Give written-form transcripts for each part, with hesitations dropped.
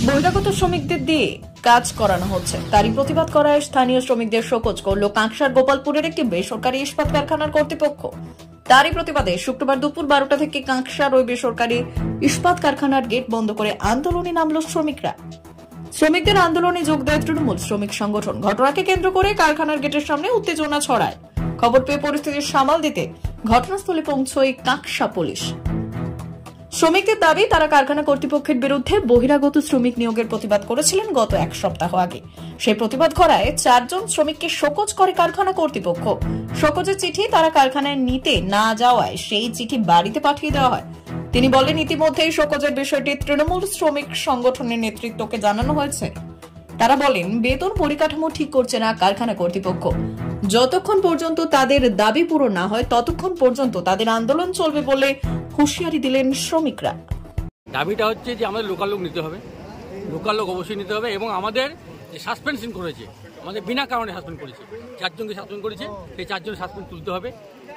বহিরাগত শ্রমিকদের দিয়ে কাজ করানো হচ্ছে, তারই প্রতিবাদ করায় স্থানীয় শ্রমিকদের শোকজ করল কাঁকসার গোপালপুরের একটি বেসরকারি ইস্পাত কারখানার কর্তৃপক্ষ। তারই প্রতিবাদে শুক্রবার দুপুর 12টা থেকে কাঁকসার ওই বেসরকারি ইস্পাত কারখানার গেট বন্ধ করে আন্দোলনে নামল শ্রমিকরা। শ্রমিকদের আন্দোলনে যোগ দেয় তৃণমূল শ্রমিক সংগঠন। ঘটনাকে কেন্দ্র করে কারখানার গেটের সামনে উত্তেজনা ছড়ায়। খবর পেয়ে পরিস্থিতি সামাল দিতে ঘটনাস্থলে পৌঁছয় কাঁকসা পুলিশ। শ্রমিকদের দাবি, তারা কারখানা কর্তৃপক্ষের বিরুদ্ধে বহিরাগত শ্রমিক নিয়োগের প্রতিবাদ করেছিলেন গত এক সপ্তাহ আগে। সেই প্রতিবাদ করায় 4 জন শ্রমিককে শোকজ করে কারখানা কর্তৃপক্ষ। শোকজের চিঠি তারা কারখানায় নিতে না যাওয়ায় সেই চিঠি বাড়িতে পাঠিয়ে দেওয়া হয়। তিনি বলেন, ইতিমধ্যেই শোকজের বিষয়টি তৃণমূল শ্রমিক সংগঠনের নেতৃত্বকে জানানো হয়েছে। তারা বলেন, বেতন পরিকাঠামো ঠিক করছে না কারখানা কর্তৃপক্ষ। যতক্ষণ পর্যন্ত তাদের দাবি পূরণ না হয় ততক্ষণ পর্যন্ত তাদের আন্দোলন চলবে বলে হুঁশিয়ারি দিলেন শ্রমিকরা। দাবিটা হচ্ছে যে আমাদের লোকাল লোক নিতে হবে, লোকাল লোক অবশ্যই নিতে হবে, এবং আমাদের যে সাসপেনশন করেছে, আমাদের বিনা কারণে সাসপেন্ড করেছে, 4 জনকে সাসপেন্ড করেছে, সেই 4 জন সাসপেন্ড তুলতে হবে।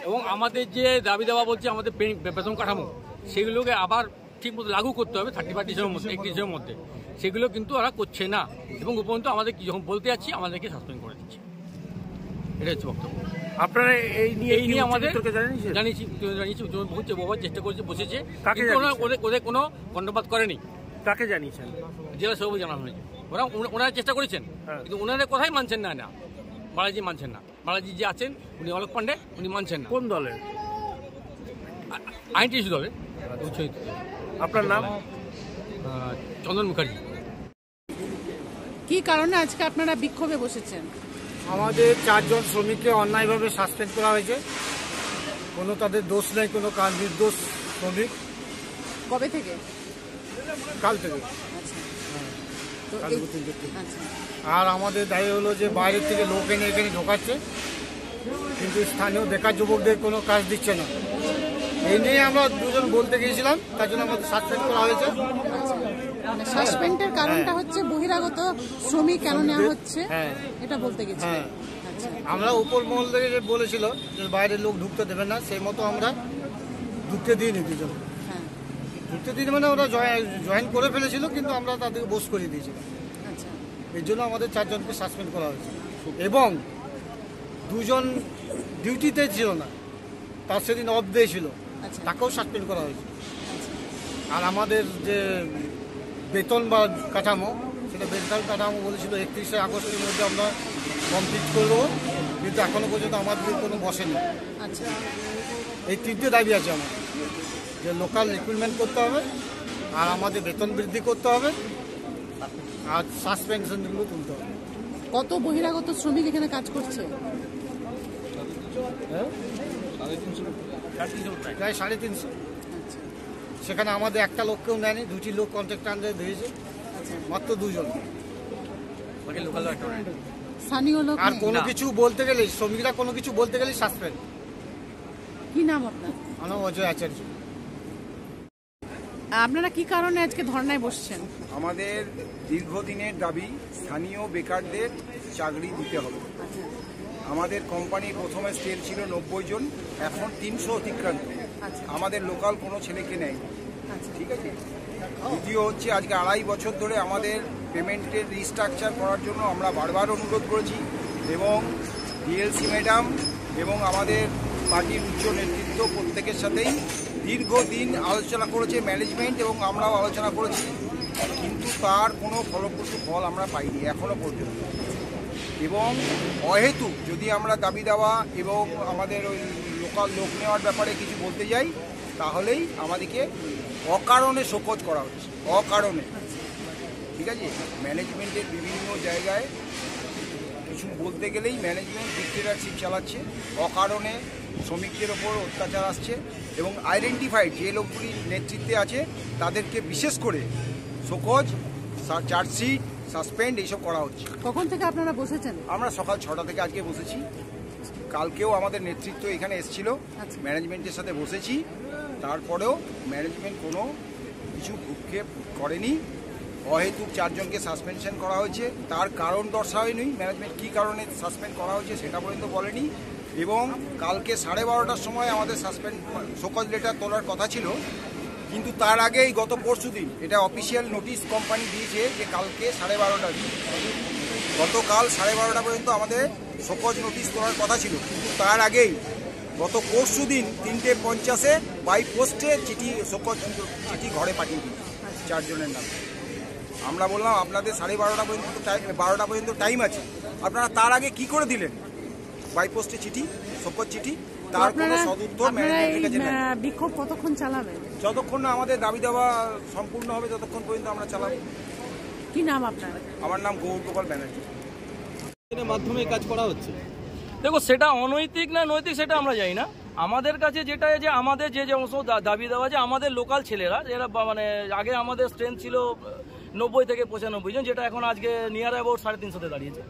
এবং আমাদের যে দাবি দেওয়া বলছে আমাদের বেতন কাঠামো, সেগুলোকে আবার ঠিকমতো লাগু করতে হবে 31 ডিসেম্বরের মধ্যে, 1 ডিসেম্বরের মধ্যে। সেগুলো কিন্তু ওরা করছে না, এবং উপরন্তু আমাদের কি যখন বলতে যাচ্ছি আমাদেরকে সাসপেন্ড করে দিচ্ছে। এটা হচ্ছে বক্তব্য। আপনারা এই নিয়ে আমাদের জানিয়েছি, বহুবার চেষ্টা করেছে, বসেছে, ওদের কোনো কর্ণপাত করেনি। কাকে জানিয়েছেন? জেলা সভাপতি জানানো হয়েছে। ওনারা চেষ্টা করেছেন, কিন্তু ওনাদের কথাই মানছেন না। না, বালাজি মানছেন না। বালাজি যে আছেন উনি অলোক পান্ডে, উনি মানছেন না। কোন দলের? আইনটিসি দলের। আপনার নাম? চন্দন মুখার্জি। কি কারণে আজকে আপনারা বিক্ষোভে বসেছেন? আমাদের 4 জন শ্রমিককে অন্যায়ভাবে সাসপেন্ড করা হয়েছে। কোনো তাদের দোষ নেই, কোনো নির্দোষ শ্রমিক। কবে থেকে? কাল থেকে। আর আমাদের দায়ী হলো যে বাইরের থেকে লোক এনে এখানে ঢোকাচ্ছে, কিন্তু স্থানীয় বেকার যুবকদের কোনো কাজ দিচ্ছে না। এই নিয়ে আমরা 2 জন বলতে গিয়েছিলাম, তার জন্য আমাদের সাসপেন্ড করা হয়েছে। সাসপেন্ডের কারণটা হচ্ছে বহিরাগত শ্রমিক কেন নেওয়া হচ্ছে এটা বলতে গেছি। আমরা উপর মহল থেকে যে বলেছিল যে বাইরের লোক ঢুকতে দেবে না, সেই মতো আমরা ঢুকতে দিইনি 2 জন। ঢুকতে দিইনি মানে ওরা জয়েন করে ফেলেছিল, কিন্তু আমরা তাদেরকে বোস করিয়ে দিয়েছিলাম। এর জন্য আমাদের 4 জনকে সাসপেন্ড করা হয়েছে, এবং 2 জন ডিউটিতে ছিল না, তার সেদিন অফ ডে ছিল, তাকেও সাসপেন্ড করা হয়েছে। আর আমাদের যে বেতন বা কাঠামো, সেটা বেতন কাঠামো বলেছিল 31শে আগস্টের মধ্যে আমরা কমপ্লিট করবো, কিন্তু এখনো পর্যন্ত আমাদের কোনো বসেনি। এই 3টে দাবি আছে আমার, যে লোকাল রিক্রুটমেন্ট করতে হবে, আর আমাদের বেতন বৃদ্ধি করতে হবে, আর সাসপেনশনগুলো তুলতে হবে। কত বহিরাগত শ্রমিক এখানে কাজ করছে? প্রায় 350। সেখানে আমাদের একটা লোককেও নেয়নি, 2টি লোক কন্ট্রাক্ট আন্ডারে দিয়েছে, মাত্র 2 জন। স্থানীয় লোক আর কোনো কিছু বলতে গেলে, শ্রমিকরা কোনো কিছু বলতে গেলে সাসপেন্ড। কি নাম আপনার? আমার নাম অজয় আচার্য। আপনারা কি কারণে আজকে ধর্নায় বসছেন? আমাদের দীর্ঘদিনের দাবি, স্থানীয় বেকারদের চাকরি দিতে হবে। আমাদের কোম্পানি প্রথমে স্কেল ছিল 90 জন, এখন 300 অতিক্রান্ত। আমাদের লোকাল কোনো ছেলেকে নেয়, ঠিক আছে। দ্বিতীয় হচ্ছে, আজকে 2.5 বছর ধরে আমাদের পেমেন্টের রিস্ট্রাকচার করার জন্য আমরা বারবার অনুরোধ করেছি, এবং ডিএলসি ম্যাডাম এবং আমাদের পার্টির উচ্চ নেতৃত্ব প্রত্যেকের সাথেই দীর্ঘদিন আলোচনা করেছে, ম্যানেজমেন্ট এবং আমরাও আলোচনা করেছি, কিন্তু তার কোনো ফলপ্রসূ ফল আমরা পাইনি এখনও পর্যন্ত। এবং অহেতুক যদি আমরা দাবি দেওয়া এবং আমাদের ওই লোকাল লোক নেওয়ার ব্যাপারে কিছু বলতে যাই, তাহলেই আমাদেরকে অকারণে শোকজ করা হচ্ছে, অকারণে, ঠিক আছে। ম্যানেজমেন্টের বিভিন্ন জায়গায় কিছু বলতে গেলেই ম্যানেজমেন্ট ডিক্টেটরশিপ চালাচ্ছে, অকারণে শ্রমিকদের ওপর অত্যাচার আসছে, এবং আইডেন্টিফাইড যে লোকগুলি নেতৃত্বে আছে তাদেরকে বিশেষ করে শোকজ, চার্জশিট, সাসপেন্ড এইসব করা হচ্ছে। কখন থেকে আপনারা বসেছেন? আমরা সকাল 6টা থেকে আজকে বসেছি। কালকেও আমাদের নেতৃত্ব এখানে এসেছিল, ম্যানেজমেন্টের সাথে বসেছি, তারপরেও ম্যানেজমেন্ট কোনো কিছু ভ্রুক্ষেপ করেনি। অহেতুক 4 জনকে সাসপেনশন করা হয়েছে, তার কারণ দর্শায়নি। ম্যানেজমেন্ট কী কারণে সাসপেন্ড করা হয়েছে সেটা পর্যন্ত বলেনি। এবং কালকে 12:30টার সময় আমাদের শোকজ লেটার তোলার কথা ছিল, কিন্তু তার আগেই গত পরশুদিন এটা অফিসিয়াল নোটিশ কোম্পানি দিয়েছে যে কালকে 12:30 গতকাল 12:30 পর্যন্ত আমাদের শোকজ নোটিশ করার কথা ছিল, কিন্তু তার আগেই গত পরশুদিন 3:50 বাই পোস্টে চিঠি শোকজ চিঠি ঘরে পাঠিয়ে দিয়েছে 4 জনের নামে। আমরা বললাম আপনাদের 12:30 পর্যন্ত টাইম আছে, আপনারা তার আগে কি করে দিলেন বাই পোস্টে চিঠি, শোকজ চিঠি? তার কোনো সদুত্তর ম্যানেজমেন্টের কাছে নেই। বিক্ষোভ কতক্ষণ চালাবেন? যতক্ষণ না আমাদের দাবি দেওয়া সম্পূর্ণ হবে ততক্ষণ পর্যন্ত আমরা চালাবো। কি নাম আপনার? আমার নাম গৌর গোপাল ব্যানার্জি। মাধ্যমে কাজ করা হচ্ছে। দেখো, সেটা অনৈতিক না নৈতিক সেটা আমরা জানি না। আমাদের কাছে যেটা যে আমাদের যে সমস্ত দাবি দেওয়া যে আমাদের লোকাল ছেলেরা যারা মানে আগে আমাদের স্ট্রেংথ ছিল 90 থেকে 95 জন, যেটা এখন আজকে নিয়ার অ্যাবাউট 350-তে দাঁড়িয়েছে।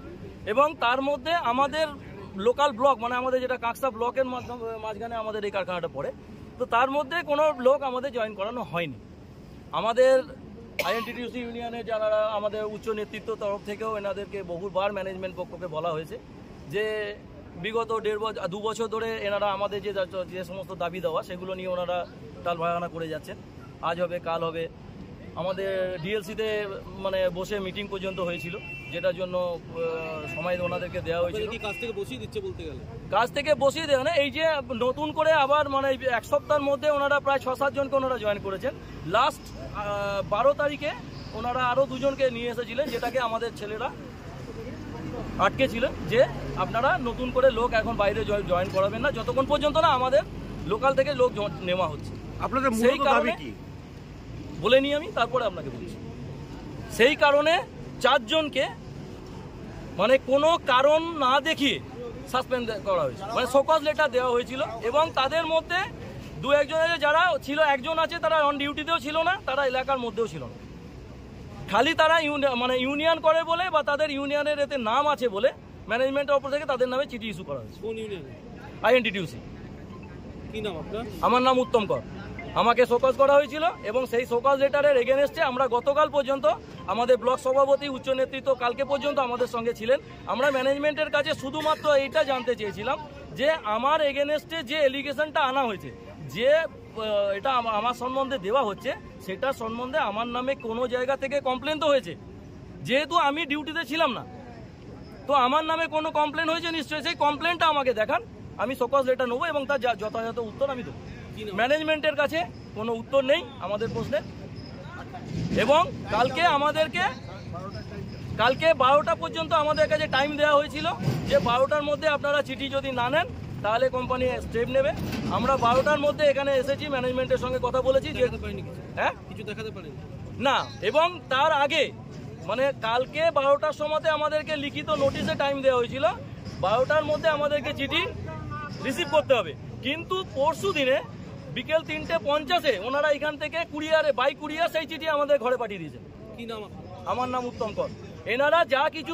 এবং তার মধ্যে আমাদের লোকাল ব্লক মানে আমাদের যেটা কাঁকসা ব্লকের মাঝখানে আমাদের এই কারখানাটা পড়ে, তো তার মধ্যে কোনো লোক আমাদের জয়েন করানো হয়নি। আমাদের আইএনটিটিউসি ইউনিয়নের যারা আমাদের উচ্চ নেতৃত্ব তরফ থেকেও এনাদেরকে বহুবার ম্যানেজমেন্ট পক্ষকে বলা হয়েছে যে বিগত 2 বছর ধরে এনারা আমাদের যে সমস্ত দাবি দেওয়া সেগুলো নিয়ে ওনারা টালবাহানা করে যাচ্ছেন। আজ হবে কাল হবে। আমাদের ডিএলসিতে মানে বসে মিটিং পর্যন্ত হয়েছিল, যেটার জন্য সময় ওনাদেরকে দেওয়া হয়েছিল। কাজ থেকে বসিয়ে দিচ্ছে বলতে গেলে? কাজ থেকে বসিয়ে দেওয়া না, এই যে নতুন করে আবার মানে 1 সপ্তাহের মধ্যে ওনারা প্রায় 6-7 জনকে ওনারা জয়েন করেছেন। লাস্ট 12 তারিখে ওনারা আরও 2 জনকে নিয়ে এসেছিলেন, যেটাকে আমাদের ছেলেরা আটকে ছিলেন যে আপনারা নতুন করে লোক এখন বাইরে জয়েন করাবেন না যতক্ষণ পর্যন্ত না আমাদের লোকাল থেকে লোক নেওয়া হচ্ছে। আপনাদের সেই কারণে বলে নিই আমি, তারপরে আপনাকে বলছি। সেই কারণে 4 জনকে মানে কোনো কারণ না দেখিয়ে সাসপেন্ড করা হয়েছে, মানে শোকজ লেটার দেওয়া হয়েছিল। এবং তাদের মধ্যে 2-1 জনের যারা ছিল, একজন আছে তারা অন ডিউটিতেও ছিল না, তারা এলাকার মধ্যেও ছিল না। খালি তারা মানে ইউনিয়ন করে বলে বা তাদের ইউনিয়নের এতে নাম আছে বলে ম্যানেজমেন্টের ওপর থেকে তাদের নামে চিঠি ইস্যু করা হয়েছে। কোন ইউনিয়ন? আইএনটিটিউসি। কি নাম আপনার? আমার নাম উত্তম কর। আমাকে শোকজ করা হয়েছিল এবং সেই শোকজ লেটারের এগেনস্টে আমরা গতকাল পর্যন্ত আমাদের ব্লক সভাপতি উচ্চ নেতৃত্ব কালকে পর্যন্ত আমাদের সঙ্গে ছিলেন। আমরা ম্যানেজমেন্টের কাছে শুধুমাত্র এইটা জানতে চেয়েছিলাম যে আমার এগেনস্টে যে এলিগেশনটা আনা হয়েছে, যে এটা আমার সম্বন্ধে দেওয়া হচ্ছে, সেটা সম্বন্ধে আমার নামে কোনো জায়গা থেকে কমপ্লেন তো হয়েছে। যেহেতু আমি ডিউটিতে ছিলাম না, তো আমার নামে কোনো কমপ্লেন হয়েছে নিশ্চয়ই, সেই কমপ্লেনটা আমাকে দেখান, আমি শোকজ লেটার নেবো এবং তার যথাযথ উত্তর আমি দেবো। ম্যানেজমেন্টের কাছে কোনো উত্তর নেই আমাদের প্রশ্নের। এবং কালকে 12টা পর্যন্ত আমাদের কাছে টাইম দেওয়া হয়েছিল যে 12টার মধ্যে আপনারা চিঠি যদি না নেন তাহলে কোম্পানি স্টেপ নেবে। আমরা 12টার মধ্যে এখানে এসেছি, ম্যানেজমেন্টের সঙ্গে কথা বলেছি যে হ্যাঁ কিছু দেখাতে পারেন না। এবং তার আগে মানে কালকে 12টার সময়তে আমাদেরকে লিখিত নোটিশে টাইম দেওয়া হয়েছিল 12টার মধ্যে আমাদেরকে চিঠি রিসিভ করতে হবে, কিন্তু পরশু দিনে বিকেল 3:50 ওনারা এখান থেকে বাই কুরিয়ার সেই চিঠি আমাদের ঘরে পাঠিয়ে দিয়েছেন। কি নাম? আমার নাম উত্তম কর। এনারা যা কিছু